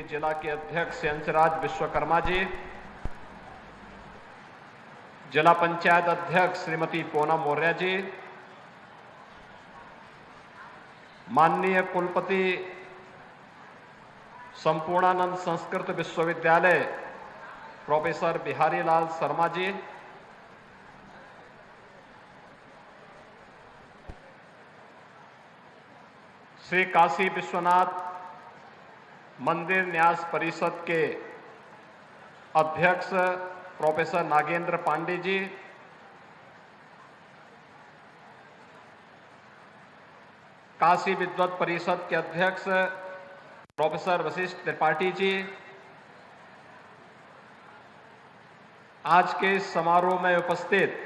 के जिला के अध्यक्ष अंशराज विश्वकर्मा जी, जिला पंचायत अध्यक्ष श्रीमती पूनम मौर्य जी, माननीय कुलपति संपूर्णानंद संस्कृत विश्वविद्यालय प्रोफेसर बिहारी लाल शर्मा जी, श्री काशी विश्वनाथ मंदिर न्यास परिषद के अध्यक्ष प्रोफेसर नागेंद्र पांडे जी, काशी विद्वत परिषद के अध्यक्ष प्रोफेसर वशिष्ठ त्रिपाठी जी, आज के इस समारोह में उपस्थित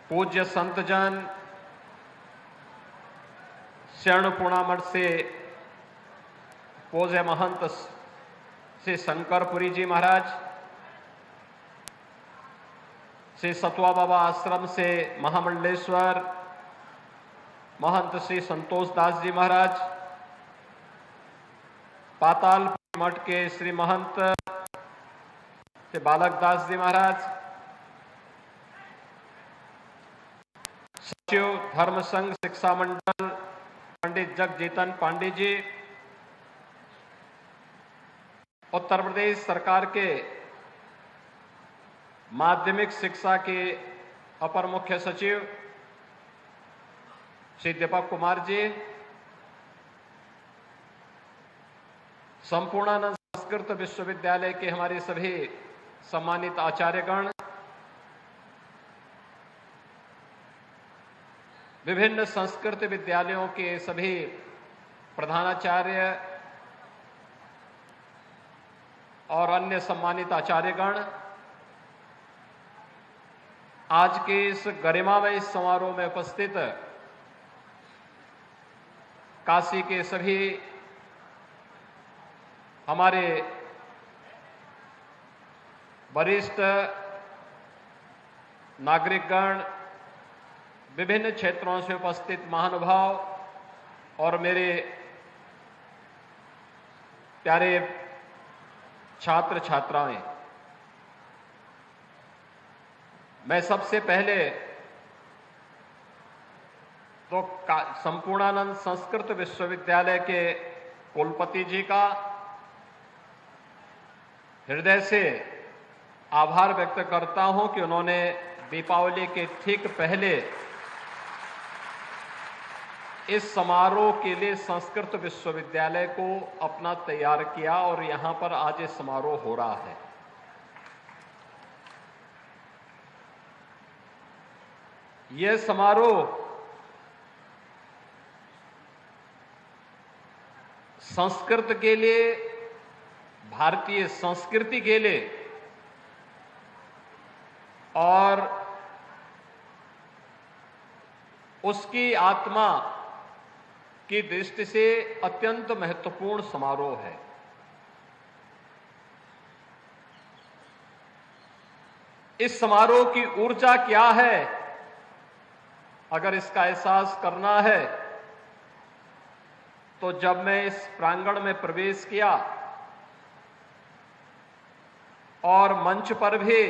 पूज्य संतजन, शरणपूर्णा मठ से पूज्य महंत श्री शंकरपुरी जी महाराज, श्री सतवा बाबा आश्रम से महामंडलेश्वर महंत श्री संतोष दास जी महाराज, पाताल मठ के श्री महंत श्री बालक दास जी महाराज, सचिव धर्म संघ शिक्षा मंडल पंडित जगजीतन पांडे जी, उत्तर प्रदेश सरकार के माध्यमिक शिक्षा के अपर मुख्य सचिव श्री दीपक कुमार जी, संपूर्णानंद संस्कृत विश्वविद्यालय के हमारे सभी सम्मानित आचार्यगण, विभिन्न संस्कृत विद्यालयों के सभी प्रधानाचार्य और अन्य सम्मानित आचार्यगण, आज के इस गरिमामय समारोह में उपस्थित काशी के सभी हमारे वरिष्ठ नागरिकगण, विभिन्न क्षेत्रों से उपस्थित महानुभाव और मेरे प्यारे छात्र छात्राएं, मैं सबसे पहले तो संपूर्णानंद संस्कृत विश्वविद्यालय के कुलपति जी का हृदय से आभार व्यक्त करता हूं कि उन्होंने दीपावली के ठीक पहले इस समारोह के लिए संस्कृत विश्वविद्यालय को अपना तैयार किया और यहां पर आज ये समारोह हो रहा है। यह समारोह संस्कृत के लिए, भारतीय संस्कृति के लिए और उसकी आत्मा की दृष्टि से अत्यंत महत्वपूर्ण समारोह है। इस समारोह की ऊर्जा क्या है, अगर इसका एहसास करना है तो जब मैं इस प्रांगण में प्रवेश किया और मंच पर भी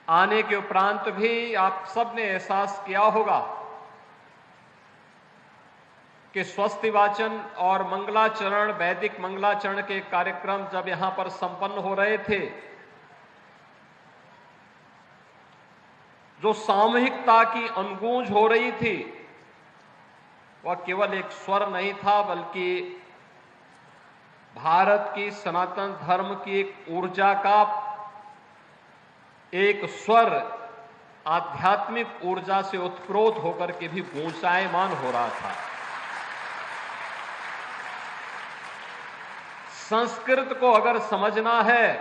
आने के उपरांत भी आप सबने एहसास किया होगा कि स्वस्ति वाचन और मंगलाचरण, वैदिक मंगलाचरण के कार्यक्रम जब यहां पर संपन्न हो रहे थे, जो सामूहिकता की अनगूंज हो रही थी, वह केवल एक स्वर नहीं था, बल्कि भारत की सनातन धर्म की एक ऊर्जा का एक स्वर आध्यात्मिक ऊर्जा से उत्प्रोत होकर के भी गूंजायमान हो रहा था। संस्कृत को अगर समझना है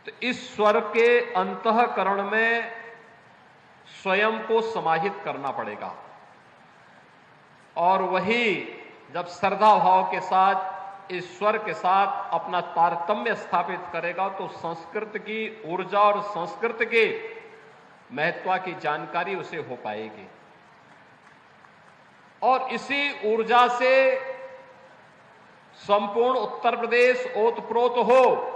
तो इस स्वर के अंतःकरण में स्वयं को समाहित करना पड़ेगा और वही जब श्रद्धा भाव के साथ, इस स्वर के साथ अपना तारतम्य स्थापित करेगा तो संस्कृत की ऊर्जा और संस्कृत के महत्व की जानकारी उसे हो पाएगी। और इसी ऊर्जा से संपूर्ण उत्तर प्रदेश ओतप्रोत हो।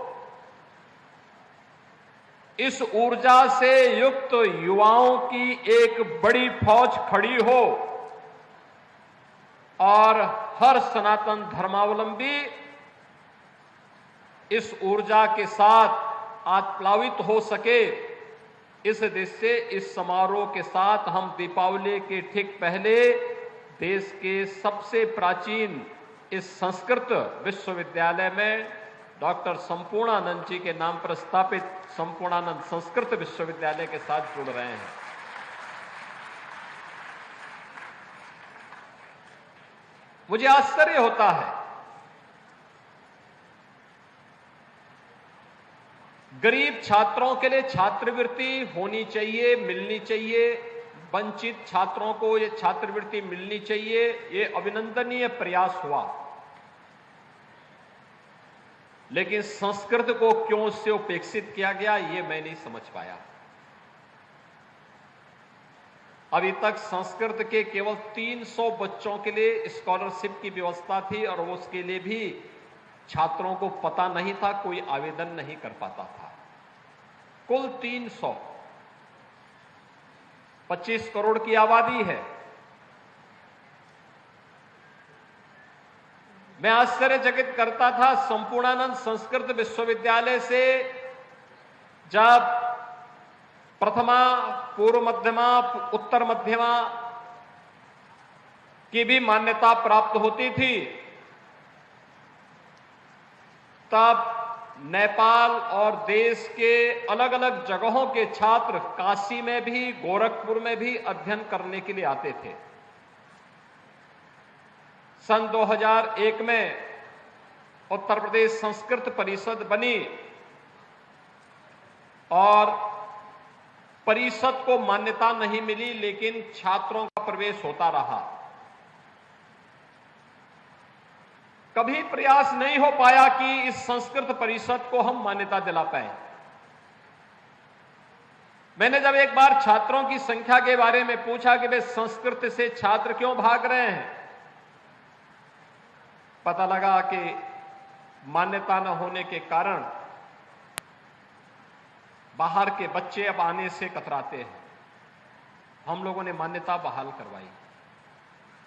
इस ऊर्जा से युक्त युवाओं की एक बड़ी फौज खड़ी हो और हर सनातन धर्मावलंबी इस ऊर्जा के साथ आज प्लावित हो सके, इस दृष्टि से इस समारोह के साथ हम दीपावली के ठीक पहले देश के सबसे प्राचीन इस संस्कृत विश्वविद्यालय में डॉक्टर संपूर्णानंद जी के नाम पर स्थापित संपूर्णानंद संस्कृत विश्वविद्यालय के साथ जुड़ रहे हैं। मुझे आश्चर्य होता है, गरीब छात्रों के लिए छात्रवृत्ति होनी चाहिए, मिलनी चाहिए, वंचित छात्रों को ये छात्रवृत्ति मिलनी चाहिए, ये अभिनंदनीय प्रयास हुआ। लेकिन संस्कृत को क्यों उससे उपेक्षित किया गया, ये मैं नहीं समझ पाया। अभी तक संस्कृत के केवल 300 बच्चों के लिए स्कॉलरशिप की व्यवस्था थी और उसके लिए भी छात्रों को पता नहीं था, कोई आवेदन नहीं कर पाता था। कुल 300, 25 करोड़ की आबादी है। मैं आश्चर्यचकित करता था, संपूर्णानंद संस्कृत विश्वविद्यालय से जब प्रथमा, पूर्व मध्यमा, उत्तर मध्यमा की भी मान्यता प्राप्त होती थी, तब नेपाल और देश के अलग अलग जगहों के छात्र काशी में भी, गोरखपुर में भी अध्ययन करने के लिए आते थे। सन 2001 में उत्तर प्रदेश संस्कृत परिषद बनी और परिषद को मान्यता नहीं मिली, लेकिन छात्रों का प्रवेश होता रहा। कभी प्रयास नहीं हो पाया कि इस संस्कृत परिषद को हम मान्यता दिला पाए। मैंने जब एक बार छात्रों की संख्या के बारे में पूछा कि वे संस्कृत से छात्र क्यों भाग रहे हैं, पता लगा कि मान्यता न होने के कारण बाहर के बच्चे अब आने से कतराते हैं। हम लोगों ने मान्यता बहाल करवाई।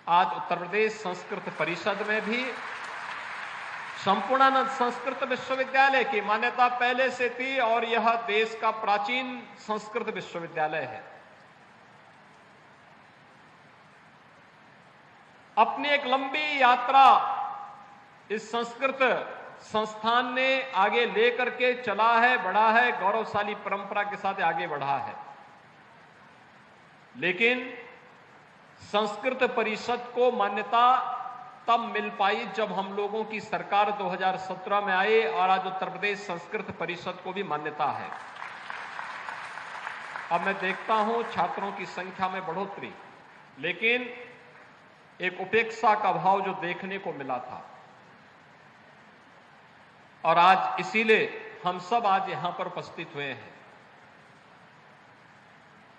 आज उत्तर प्रदेश संस्कृत परिषद में भी संपूर्णानंद संस्कृत विश्वविद्यालय की मान्यता पहले से थी और यह देश का प्राचीन संस्कृत विश्वविद्यालय है। अपनी एक लंबी यात्रा इस संस्कृत संस्थान ने आगे लेकर के चला है, बढ़ा है, गौरवशाली परंपरा के साथ आगे बढ़ा है। लेकिन संस्कृत परिषद को मान्यता तब मिल पाई जब हम लोगों की सरकार 2017 में आई और आज उत्तर प्रदेश संस्कृत परिषद को भी मान्यता है। अब मैं देखता हूं छात्रों की संख्या में बढ़ोतरी, लेकिन एक उपेक्षा का भाव जो देखने को मिला था। और आज इसीलिए हम सब आज यहां पर उपस्थित हुए हैं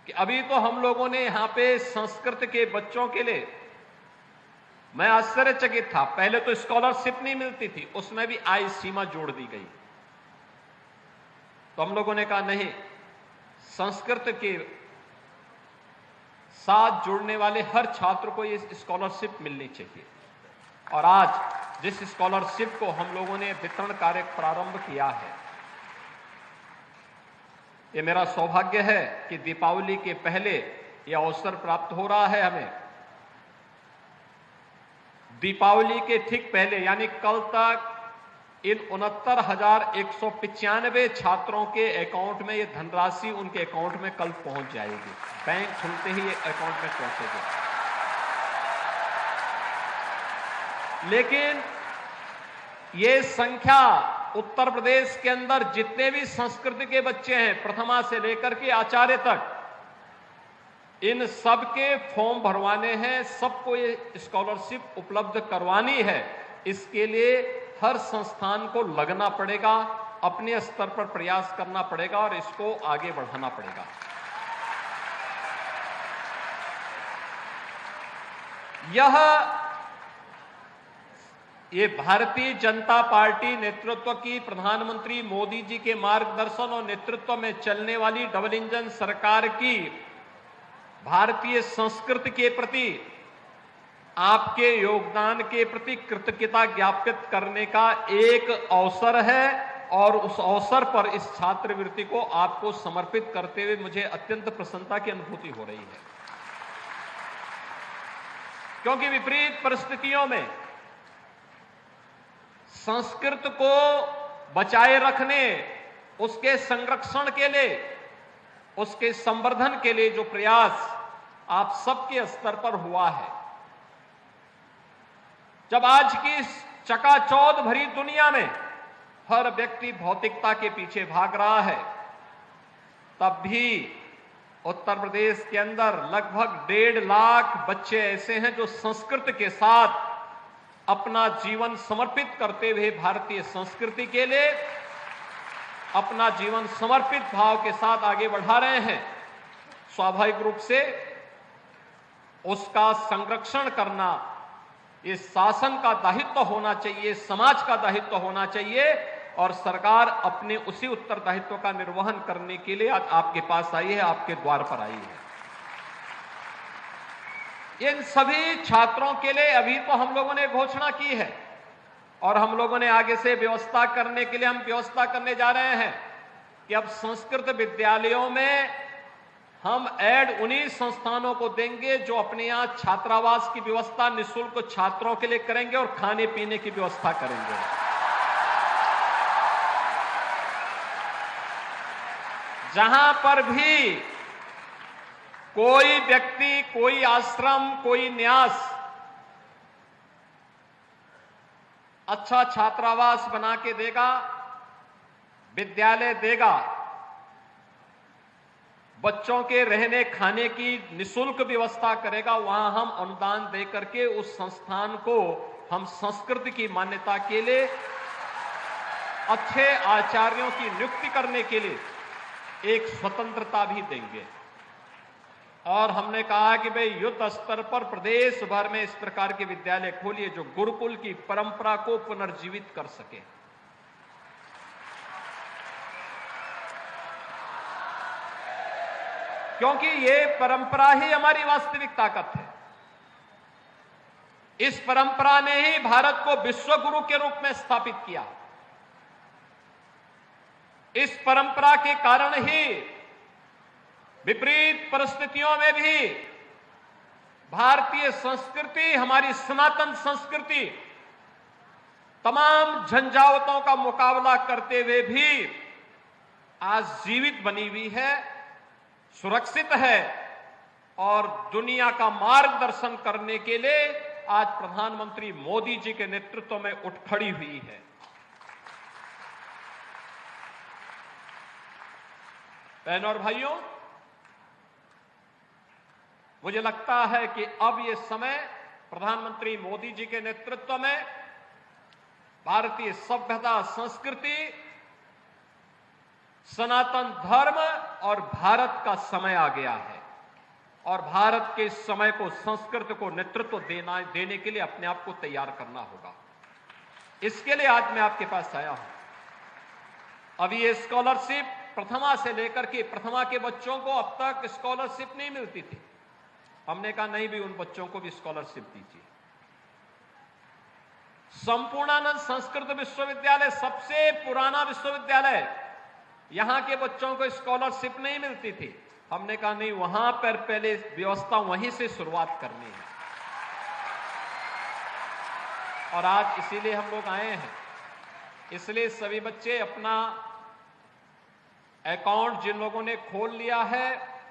कि अभी तो हम लोगों ने यहां पे संस्कृत के बच्चों के लिए, मैं आश्चर्यचकित था, पहले तो स्कॉलरशिप नहीं मिलती थी, उसमें भी आय सीमा जोड़ दी गई। तो हम लोगों ने कहा नहीं, संस्कृत के साथ जुड़ने वाले हर छात्र को ये स्कॉलरशिप मिलनी चाहिए। और आज जिस स्कॉलरशिप को हम लोगों ने वितरण कार्य प्रारंभ किया है, ये मेरा सौभाग्य है कि दीपावली के पहले यह अवसर प्राप्त हो रहा है हमें। दीपावली के ठीक पहले यानी कल तक इन 69,195 छात्रों के अकाउंट में ये धनराशि उनके अकाउंट में कल पहुंच जाएगी। बैंक खुलते ही ये अकाउंट में पहुंचेगी। लेकिन ये संख्या उत्तर प्रदेश के अंदर जितने भी संस्कृत के बच्चे हैं, प्रथमा से लेकर के आचार्य तक, इन सब के फॉर्म भरवाने हैं, सबको ये स्कॉलरशिप उपलब्ध करवानी है। इसके लिए हर संस्थान को लगना पड़ेगा, अपने स्तर पर प्रयास करना पड़ेगा और इसको आगे बढ़ाना पड़ेगा। ये भारतीय जनता पार्टी नेतृत्व की प्रधानमंत्री मोदी जी के मार्गदर्शन और नेतृत्व में चलने वाली डबल इंजन सरकार की भारतीय संस्कृति के प्रति, आपके योगदान के प्रति कृतज्ञता ज्ञापित करने का एक अवसर है और उस अवसर पर इस छात्रवृत्ति को आपको समर्पित करते हुए मुझे अत्यंत प्रसन्नता की अनुभूति हो रही है। क्योंकि विपरीत परिस्थितियों में संस्कृत को बचाए रखने, उसके संरक्षण के लिए, उसके संवर्धन के लिए जो प्रयास आप सबके स्तर पर हुआ है, जब आज की इस चकाचौंध भरी दुनिया में हर व्यक्ति भौतिकता के पीछे भाग रहा है, तब भी उत्तर प्रदेश के अंदर लगभग 1.5 लाख बच्चे ऐसे हैं जो संस्कृत के साथ अपना जीवन समर्पित करते हुए भारतीय संस्कृति के लिए अपना जीवन समर्पित भाव के साथ आगे बढ़ा रहे हैं। स्वाभाविक रूप से उसका संरक्षण करना ये शासन का दायित्व होना चाहिए, समाज का दायित्व होना चाहिए और सरकार अपने उसी उत्तरदायित्व का निर्वहन करने के लिए आज आपके पास आई है, आपके द्वार पर आई है। इन सभी छात्रों के लिए अभी तो हम लोगों ने घोषणा की है और हम लोगों ने आगे से व्यवस्था करने के लिए हम व्यवस्था करने जा रहे हैं कि अब संस्कृत विद्यालयों में हम ऐड उन्हीं संस्थानों को देंगे जो अपने यहां छात्रावास की व्यवस्था निःशुल्क छात्रों के लिए करेंगे और खाने पीने की व्यवस्था करेंगे। जहां पर भी कोई व्यक्ति, कोई आश्रम, कोई न्यास अच्छा छात्रावास बना के देगा, विद्यालय देगा, बच्चों के रहने खाने की निःशुल्क व्यवस्था करेगा, वहां हम अनुदान देकर के उस संस्थान को हम संस्कृत की मान्यता के लिए अच्छे आचार्यों की नियुक्ति करने के लिए एक स्वतंत्रता भी देंगे। और हमने कहा कि भाई युद्ध स्तर पर प्रदेश भर में इस प्रकार के विद्यालय खोलिए जो गुरुकुल की परंपरा को पुनर्जीवित कर सके। क्योंकि ये परंपरा ही हमारी वास्तविक ताकत है। इस परंपरा ने ही भारत को विश्व गुरु के रूप में स्थापित किया। इस परंपरा के कारण ही विपरीत परिस्थितियों में भी भारतीय संस्कृति, हमारी सनातन संस्कृति तमाम झंझावतों का मुकाबला करते हुए भी आज जीवित बनी हुई है, सुरक्षित है और दुनिया का मार्गदर्शन करने के लिए आज प्रधानमंत्री मोदी जी के नेतृत्व में उठ खड़ी हुई है। बहनों और भाइयों, मुझे लगता है कि अब ये समय प्रधानमंत्री मोदी जी के नेतृत्व में भारतीय सभ्यता, संस्कृति, सनातन धर्म और भारत का समय आ गया है और भारत के इस समय को, संस्कृति को नेतृत्व देने के लिए अपने आप को तैयार करना होगा। इसके लिए आज मैं आपके पास आया हूं। अभी ये स्कॉलरशिप प्रथमा से लेकर के प्रथमा के बच्चों को अब तक स्कॉलरशिप नहीं मिलती थी। हमने कहा नहीं भी, उन बच्चों को भी स्कॉलरशिप दीजिए। संपूर्णानंद संस्कृत विश्वविद्यालय सबसे पुराना विश्वविद्यालय, यहां के बच्चों को स्कॉलरशिप नहीं मिलती थी। हमने कहा नहीं, वहां पर पहले व्यवस्था वहीं से शुरुआत करनी है और आज इसीलिए हम लोग आए हैं। इसलिए सभी बच्चे अपना अकाउंट जिन लोगों ने खोल लिया है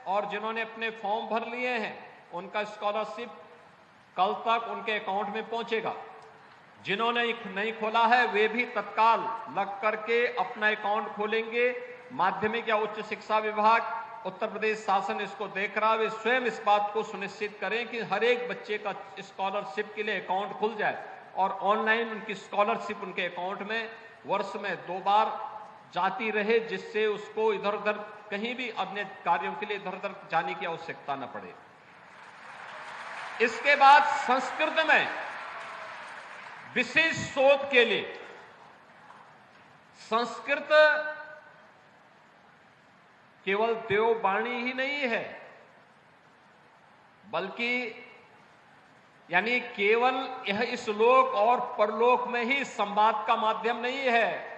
और जिन्होंने अपने फॉर्म भर लिए हैं, उनका स्कॉलरशिप कल तक उनके अकाउंट में पहुंचेगा। जिन्होंने नहीं खोला है वे भी तत्काल लग करके अपना अकाउंट खोलेंगे। माध्यमिक या उच्च शिक्षा विभाग, उत्तर प्रदेश शासन इसको देख रहा है। वे स्वयं इस बात को सुनिश्चित करें कि हर एक बच्चे का स्कॉलरशिप के लिए अकाउंट खुल जाए और ऑनलाइन उनकी स्कॉलरशिप उनके अकाउंट में वर्ष में 2 बार जाती रहे, जिससे उसको इधर उधर कहीं भी अन्य कार्यों के लिए इधर उधर जाने की आवश्यकता न पड़े। इसके बाद संस्कृत में विशेष शोध के लिए संस्कृत केवल देववाणी ही नहीं है, बल्कि यानी केवल यह इस लोक और परलोक में ही संवाद का माध्यम नहीं है,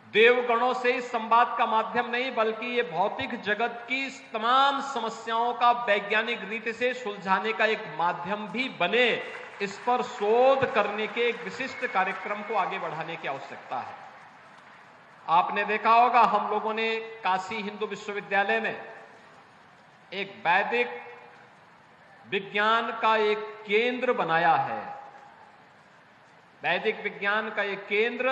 देवगणों से ही संवाद का माध्यम नहीं, बल्कि ये भौतिक जगत की तमाम समस्याओं का वैज्ञानिक रीति से सुलझाने का एक माध्यम भी बने, इस पर शोध करने के एक विशिष्ट कार्यक्रम को आगे बढ़ाने की आवश्यकता है। आपने देखा होगा, हम लोगों ने काशी हिंदू विश्वविद्यालय में एक वैदिक विज्ञान का एक केंद्र बनाया है। वैदिक विज्ञान का एक केंद्र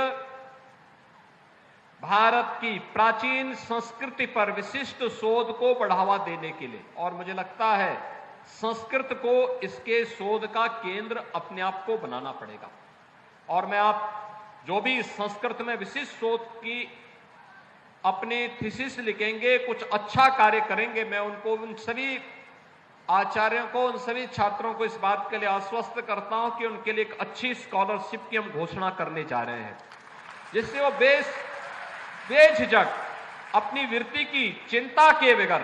भारत की प्राचीन संस्कृति पर विशिष्ट शोध को बढ़ावा देने के लिए, और मुझे लगता है संस्कृत को इसके शोध का केंद्र अपने आप को बनाना पड़ेगा। और मैं आप जो भी संस्कृत में विशिष्ट शोध की अपने थीसिस लिखेंगे, कुछ अच्छा कार्य करेंगे, मैं उनको, उन सभी आचार्यों को, उन सभी छात्रों को इस बात के लिए आश्वस्त करता हूं कि उनके लिए एक अच्छी स्कॉलरशिप की हम घोषणा करने जा रहे हैं, जिससे वो बेझिझक अपनी वृत्ति की चिंता किए बगैर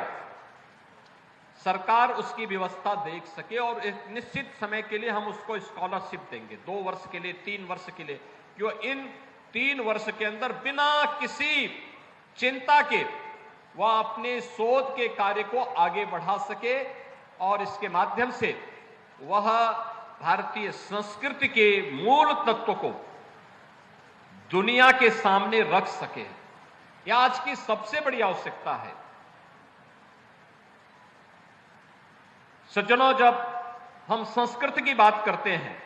सरकार उसकी व्यवस्था देख सके, और एक निश्चित समय के लिए हम उसको स्कॉलरशिप देंगे, 2 वर्ष के लिए, 3 वर्ष के लिए, क्यों इन 3 वर्ष के अंदर बिना किसी चिंता के वह अपने शोध के कार्य को आगे बढ़ा सके और इसके माध्यम से वह भारतीय संस्कृति के मूल तत्व को दुनिया के सामने रख सके। यह आज की सबसे बड़ी आवश्यकता है। सज्जनों, जब हम संस्कृत की बात करते हैं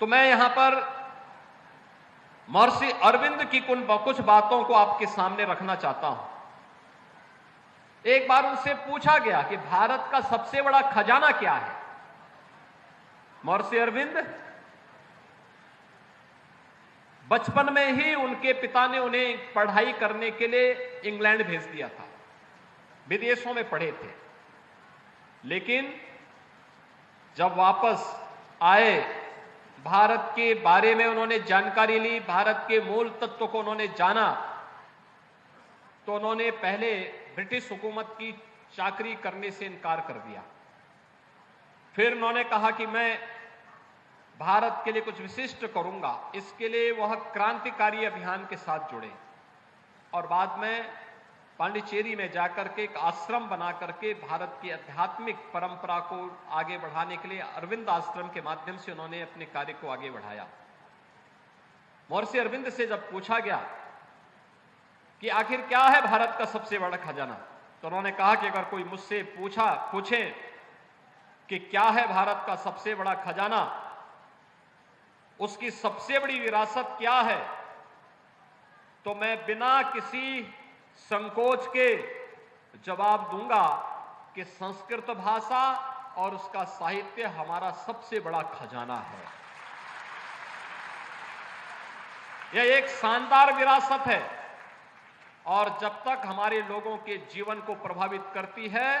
तो मैं यहां पर महर्षि अरविंद की कुछ बातों को आपके सामने रखना चाहता हूं। एक बार उनसे पूछा गया कि भारत का सबसे बड़ा खजाना क्या है। महर्षि अरविंद बचपन में ही उनके पिता ने उन्हें पढ़ाई करने के लिए इंग्लैंड भेज दिया था, विदेशों में पढ़े थे, लेकिन जब वापस आए, भारत के बारे में उन्होंने जानकारी ली, भारत के मूल तत्व को उन्होंने जाना, तो उन्होंने पहले ब्रिटिश हुकूमत की चाकरी करने से इनकार कर दिया। फिर उन्होंने कहा कि मैं भारत के लिए कुछ विशिष्ट करूंगा, इसके लिए वह क्रांतिकारी अभियान के साथ जुड़े और बाद में पांडिचेरी में जाकर के एक आश्रम बना करके भारत की आध्यात्मिक परंपरा को आगे बढ़ाने के लिए अरविंद आश्रम के माध्यम से उन्होंने अपने कार्य को आगे बढ़ाया। महर्षि अरविंद से जब पूछा गया कि आखिर क्या है भारत का सबसे बड़ा खजाना, तो उन्होंने कहा कि अगर कोई मुझसे पूछे कि क्या है भारत का सबसे बड़ा खजाना, उसकी सबसे बड़ी विरासत क्या है, तो मैं बिना किसी संकोच के जवाब दूंगा कि संस्कृत भाषा और उसका साहित्य हमारा सबसे बड़ा खजाना है। यह एक शानदार विरासत है और जब तक हमारे लोगों के जीवन को प्रभावित करती है,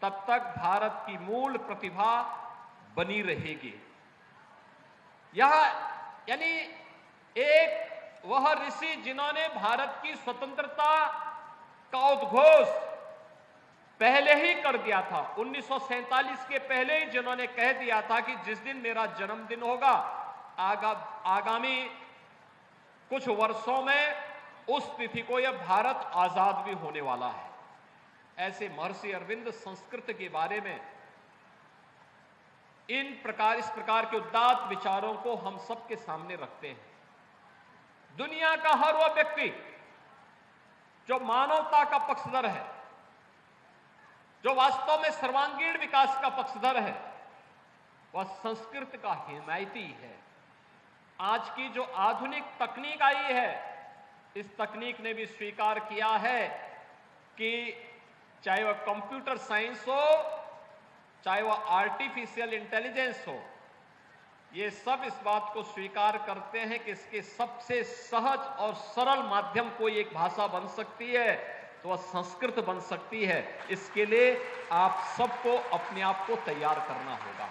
तब तक भारत की मूल प्रतिभा बनी रहेगी। यह यानी एक वह ऋषि जिन्होंने भारत की स्वतंत्रता का उद्घोष पहले ही कर दिया था, 1947 के पहले ही जिन्होंने कह दिया था कि जिस दिन मेरा जन्मदिन होगा, आगामी कुछ वर्षों में उस तिथि को यह भारत आजाद भी होने वाला है। ऐसे महर्षि अरविंद संस्कृत के बारे में इस प्रकार के उदात्त विचारों को हम सबके सामने रखते हैं। दुनिया का हर वह व्यक्ति जो मानवता का पक्षधर है, जो वास्तव में सर्वांगीण विकास का पक्षधर है, वह संस्कृत का हिमायती है। आज की जो आधुनिक तकनीक आई है, इस तकनीक ने भी स्वीकार किया है कि चाहे वह कंप्यूटर साइंस हो, चाहे वह आर्टिफिशियल इंटेलिजेंस हो, ये सब इस बात को स्वीकार करते हैं कि इसके सबसे सहज और सरल माध्यम कोई एक भाषा बन सकती है, तो वह संस्कृत बन सकती है। इसके लिए आप सबको अपने आप को तैयार करना होगा।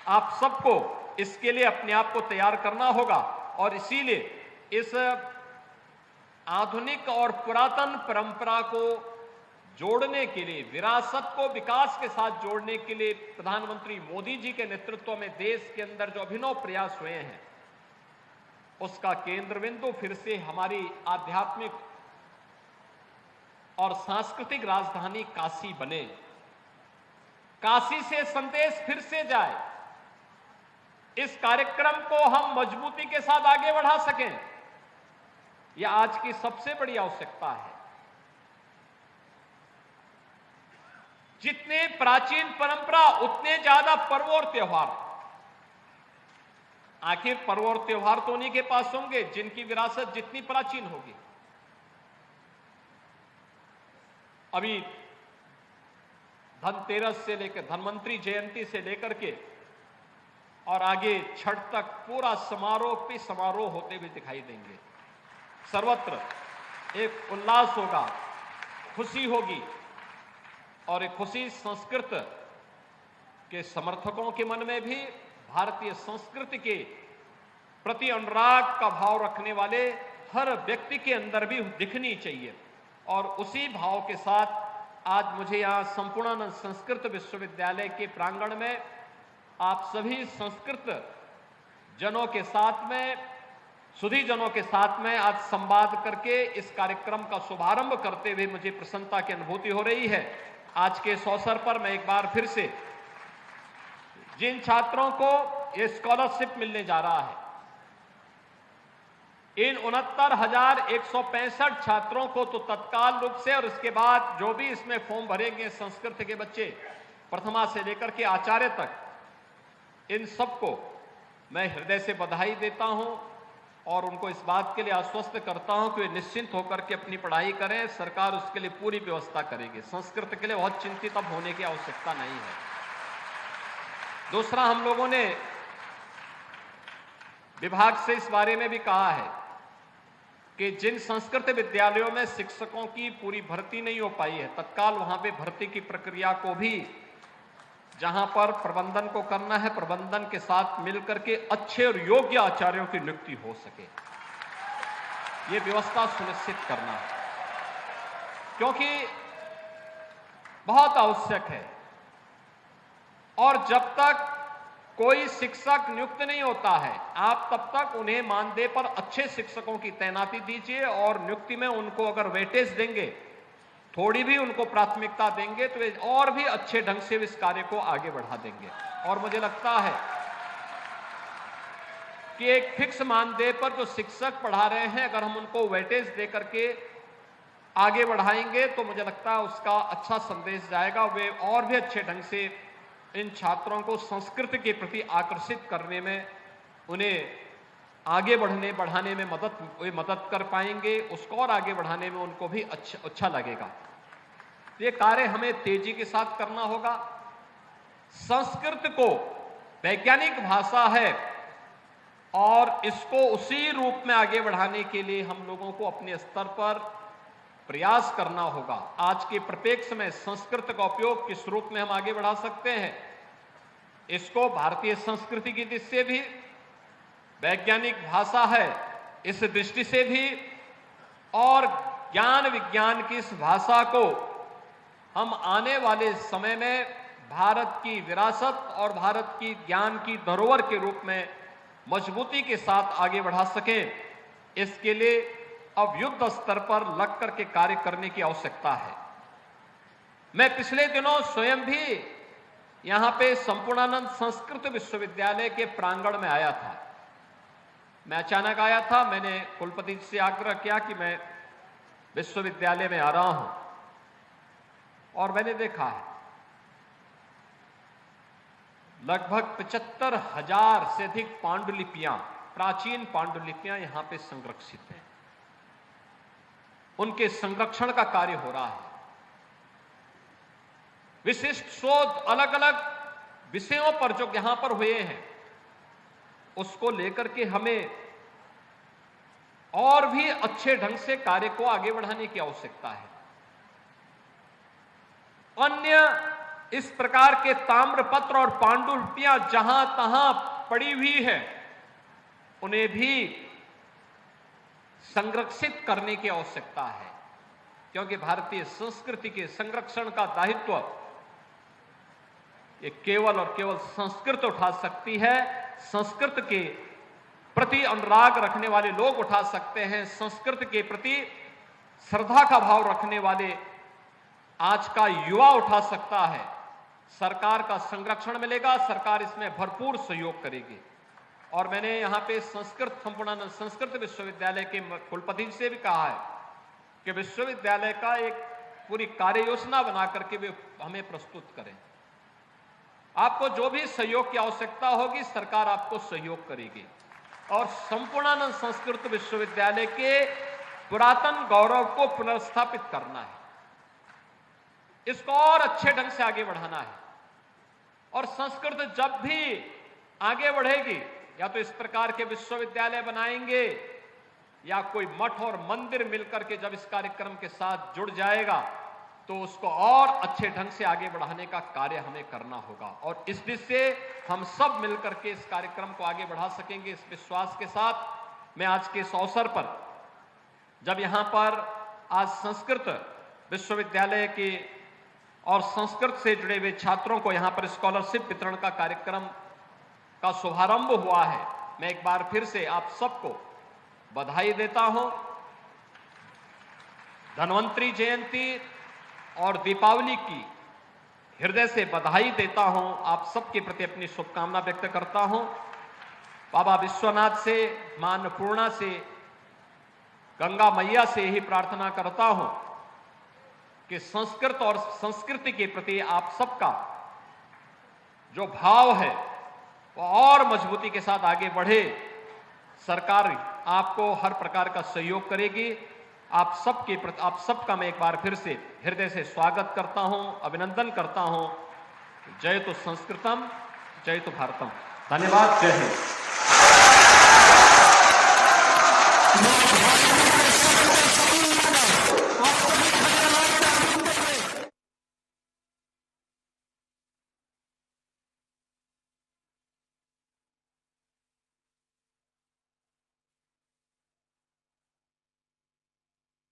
आप सबको इसके लिए अपने आप को तैयार करना होगा और इसीलिए इस आधुनिक और पुरातन परंपरा को जोड़ने के लिए, विरासत को विकास के साथ जोड़ने के लिए प्रधानमंत्री मोदी जी के नेतृत्व में देश के अंदर जो अभिनव प्रयास हुए हैं, उसका केंद्र बिंदु फिर से हमारी आध्यात्मिक और सांस्कृतिक राजधानी काशी बने। काशी से संदेश फिर से जाए, इस कार्यक्रम को हम मजबूती के साथ आगे बढ़ा सकें, यह आज की सबसे बड़ी आवश्यकता है। जितने प्राचीन परंपरा उतने ज्यादा पर्व और त्योहार। आखिर पर्व और त्योहार तो उन्हीं के पास होंगे जिनकी विरासत जितनी प्राचीन होगी। अभी धनतेरस से लेकर धन्वंतरी जयंती से लेकर के और आगे छठ तक पूरा समारोह पे समारोह होते हुए दिखाई देंगे। सर्वत्र एक उल्लास होगा, खुशी होगी और एक खुशी संस्कृत के समर्थकों के मन में भी, भारतीय संस्कृति के प्रति अनुराग का भाव रखने वाले हर व्यक्ति के अंदर भी दिखनी चाहिए। और उसी भाव के साथ आज मुझे यहां संपूर्णानंद संस्कृत विश्वविद्यालय के प्रांगण में आप सभी संस्कृत जनों के साथ में, सुधी जनों के साथ में आज संवाद करके इस कार्यक्रम का शुभारंभ करते हुए मुझे प्रसन्नता की अनुभूति हो रही है। आज के इस अवसर पर मैं एक बार फिर से जिन छात्रों को ये स्कॉलरशिप मिलने जा रहा है, इन 69,165 छात्रों को तो तत्काल रूप से, और इसके बाद जो भी इसमें फॉर्म भरेंगे संस्कृत के बच्चे प्रथमा से लेकर के आचार्य तक, इन सबको मैं हृदय से बधाई देता हूं और उनको इस बात के लिए आश्वस्त करता हूं कि वे निश्चिंत होकर के अपनी पढ़ाई करें। सरकार उसके लिए पूरी व्यवस्था करेगी। संस्कृत के लिए बहुत चिंतित अब होने की आवश्यकता नहीं है। दूसरा, हम लोगों ने विभाग से इस बारे में भी कहा है कि जिन संस्कृत विद्यालयों में शिक्षकों की पूरी भर्ती नहीं हो पाई है, तत्काल वहां पे भर्ती की प्रक्रिया को भी, जहां पर प्रबंधन को करना है, प्रबंधन के साथ मिलकर के अच्छे और योग्य आचार्यों की नियुक्ति हो सके, ये व्यवस्था सुनिश्चित करना है, क्योंकि बहुत आवश्यक है। और जब तक कोई शिक्षक नियुक्त नहीं होता है, आप तब तक उन्हें मानदेय पर अच्छे शिक्षकों की तैनाती दीजिए और नियुक्ति में उनको अगर वेटेज देंगे, थोड़ी भी उनको प्राथमिकता देंगे, तो वे और भी अच्छे ढंग से इस कार्य को आगे बढ़ा देंगे। और मुझे लगता है कि एक फिक्स मानदेय पर जो शिक्षक पढ़ा रहे हैं, अगर हम उनको वेटेज दे करके आगे बढ़ाएंगे तो मुझे लगता है उसका अच्छा संदेश जाएगा। वे और भी अच्छे ढंग से इन छात्रों को संस्कृत के प्रति आकर्षित करने में, उन्हें आगे बढ़ाने में मदद कर पाएंगे। उसको और आगे बढ़ाने में उनको भी अच्छा लगेगा। ये कार्य हमें तेजी के साथ करना होगा। संस्कृत को वैज्ञानिक भाषा है और इसको उसी रूप में आगे बढ़ाने के लिए हम लोगों को अपने स्तर पर प्रयास करना होगा। आज के परिप्रेक्ष्य में संस्कृत का उपयोग किस रूप में हम आगे बढ़ा सकते हैं, इसको भारतीय संस्कृति की दृष्टि से भी, वैज्ञानिक भाषा है इस दृष्टि से भी, और ज्ञान विज्ञान की इस भाषा को हम आने वाले समय में भारत की विरासत और भारत की ज्ञान की धरोहर के रूप में मजबूती के साथ आगे बढ़ा सकें, इसके लिए अब युद्ध स्तर पर लग करके कार्य करने की आवश्यकता है। मैं पिछले दिनों स्वयं भी यहां पे संपूर्णानंद संस्कृत विश्वविद्यालय के प्रांगण में आया था। मैं अचानक आया था, मैंने कुलपति जी से आग्रह किया कि मैं विश्वविद्यालय में आ रहा हूं, और मैंने देखा है लगभग 75,000 से अधिक पांडुलिपियां, प्राचीन पांडुलिपियां यहां पे संरक्षित हैं। उनके संरक्षण का कार्य हो रहा है। विशिष्ट शोध अलग अलग विषयों पर जो यहां पर हुए हैं, उसको लेकर के हमें और भी अच्छे ढंग से कार्य को आगे बढ़ाने की आवश्यकता है। अन्य इस प्रकार के ताम्रपत्र और पांडुलिपियां जहां तहां पड़ी हुई है, उन्हें भी संरक्षित करने की आवश्यकता है, क्योंकि भारतीय संस्कृति के संरक्षण का दायित्व ये केवल और केवल संस्कृत उठा सकती है। संस्कृत के प्रति अनुराग रखने वाले लोग उठा सकते हैं। संस्कृत के प्रति श्रद्धा का भाव रखने वाले आज का युवा उठा सकता है। सरकार का संरक्षण मिलेगा, सरकार इसमें भरपूर सहयोग करेगी। और मैंने यहां पे संपूर्णानंद संस्कृत विश्वविद्यालय के कुलपति से भी कहा है कि विश्वविद्यालय का एक पूरी कार्य योजना बना करके वे हमें प्रस्तुत करें। आपको जो भी सहयोग की आवश्यकता होगी, सरकार आपको सहयोग करेगी। और संपूर्णानंद संस्कृत विश्वविद्यालय के पुरातन गौरव को पुनर्स्थापित करना है, इसको और अच्छे ढंग से आगे बढ़ाना है। और संस्कृत जब भी आगे बढ़ेगी, या तो इस प्रकार के विश्वविद्यालय बनाएंगे, या कोई मठ और मंदिर मिलकर के जब इस कार्यक्रम के साथ जुड़ जाएगा, तो उसको और अच्छे ढंग से आगे बढ़ाने का कार्य हमें करना होगा। और इस दृष्टि से हम सब मिलकर के इस कार्यक्रम को आगे बढ़ा सकेंगे, इस विश्वास के साथ मैं आज के इस अवसर पर, जब यहां पर आज संस्कृत विश्वविद्यालय के और संस्कृत से जुड़े हुए छात्रों को यहां पर स्कॉलरशिप वितरण का कार्यक्रम का शुभारंभ हुआ है, मैं एक बार फिर से आप सबको बधाई देता हूं। धन्वंतरी जयंती और दीपावली की हृदय से बधाई देता हूं। आप सबके प्रति अपनी शुभकामना व्यक्त करता हूं। बाबा विश्वनाथ से, मां अन्नपूर्णा से, गंगा मैया से यही प्रार्थना करता हूं कि संस्कृत और संस्कृति के प्रति आप सबका जो भाव है वो और मजबूती के साथ आगे बढ़े। सरकार आपको हर प्रकार का सहयोग करेगी। आप सबका मैं एक बार फिर से हृदय से स्वागत करता हूं, अभिनंदन करता हूं। जय तो संस्कृतम, जय तो भारतम। धन्यवाद। जय हिंद।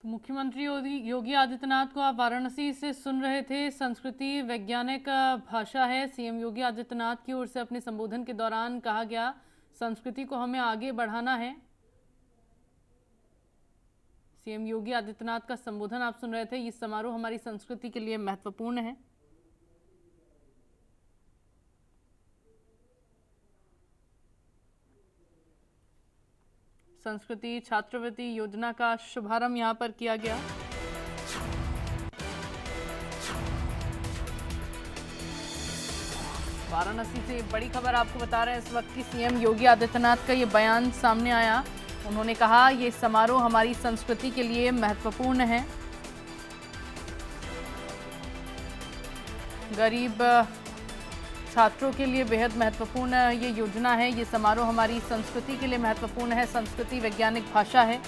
मुख्यमंत्री योगी आदित्यनाथ को आप वाराणसी से सुन रहे थे। संस्कृति वैज्ञानिक भाषा है। सीएम योगी आदित्यनाथ की ओर से अपने संबोधन के दौरान कहा गया, संस्कृति को हमें आगे बढ़ाना है। सीएम योगी आदित्यनाथ का संबोधन आप सुन रहे थे। ये समारोह हमारी संस्कृति के लिए महत्वपूर्ण है। संस्कृति छात्रवृत्ति योजना का शुभारंभ यहां पर किया गया। वाराणसी से बड़ी खबर आपको बता रहे हैं इस वक्त की। सीएम योगी आदित्यनाथ का ये बयान सामने आया। उन्होंने कहा ये समारोह हमारी संस्कृति के लिए महत्वपूर्ण है। गरीब छात्रों के लिए बेहद महत्वपूर्ण ये योजना है। ये समारोह हमारी संस्कृति के लिए महत्वपूर्ण है। संस्कृति वैज्ञानिक भाषा है।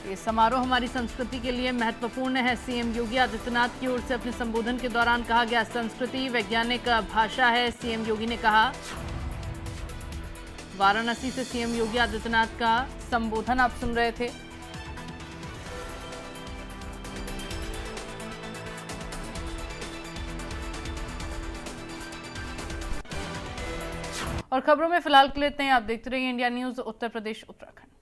ये समारोह हमारी संस्कृति के लिए महत्वपूर्ण है। सीएम योगी आदित्यनाथ की ओर से अपने संबोधन के दौरान कहा गया, संस्कृति वैज्ञानिक भाषा है। सीएम योगी ने कहा। वाराणसी से सीएम योगी आदित्यनाथ का संबोधन आप सुन रहे थे। और खबरों में फिलहाल के लिए इतना ही। आप देखते रहिए इंडिया न्यूज उत्तर प्रदेश उत्तराखंड।